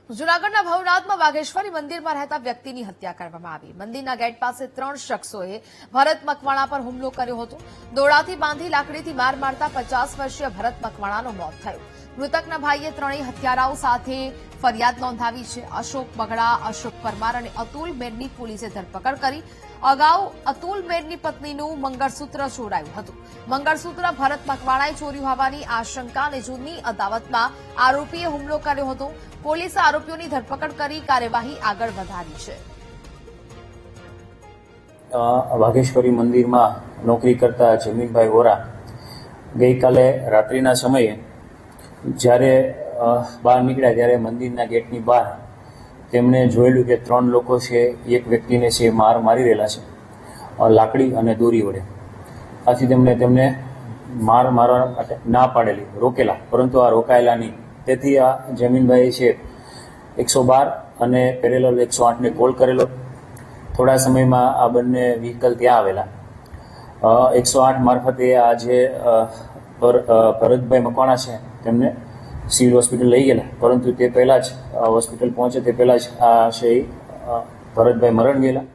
જૂનાગઢના ભવનાથમાં વાઘેશ્વરી મંદિરમાં રહેતા વ્યક્તિની હત્યા કરવામાં આવી। મંદિરના ગેટ પાસે 3 શખ્સોએ ભરત મકવાણા પર હુમલો કર્યો હતો। દોરડાથી બાંધી લાકડીથી માર મારતા 50 વર્ષીય ભરત મકવાણાનું મોત થયું। મૃતકના ભાઈએ ત્રણેય હત્યારાઓ સાથે ફરિયાદ નોંધાવી છે। અશોક બગડા, અશોક પરમાર અને અતુલ મેરની પોલીસે ધરપકડ કરી। અગાઉ અતુલ મેરની પત્નીનું મંગળસૂત્ર ચોરાયું હતું। મંગળસૂત્ર ભરત મકવાણાએ ચોર્યું હોવાની આશંકા અને જૂની અદાવતમાં આરોપીએ હુમલો કર્યો હતો। પોલીસે આરોપીઓની ધરપકડ કરી કાર્યવાહી આગળ વધારી છે। વાઘેશ્વરી મંદિરમાં નોકરી કરતા જમીનભાઈ વોરા ગઈકાલે રાત્રિના સમયે જ્યારે બહાર નીકળ્યા ત્યારે મંદિરના ગેટની બહાર તેમણે જોયેલું કે 3 લોકો છે, એક વ્યક્તિને છે માર મારી રહેલા છે લાકડી અને દોરી વડે। આથી તેમને માર મારવા માટે ના પાડેલી, રોકેલા, પરંતુ આ રોકાયેલા નહીં। તેથી આ જમીનભાઈ છે 112 અને પેરેલલ 108 ને કોલ કરેલો। થોડા સમયમાં આ બંને વ્હીકલ ત્યાં આવેલા। 108 મારફતે આ જે ભરતભાઈ મકવાણા છે તેમને સિવિલ હોસ્પિટલ લઈ ગયેલા, પરંતુ તે પહેલાં જ હોસ્પિટલ પહોંચે તે પહેલાં જ આ છે ભરતભાઈ મરણ ગયેલા।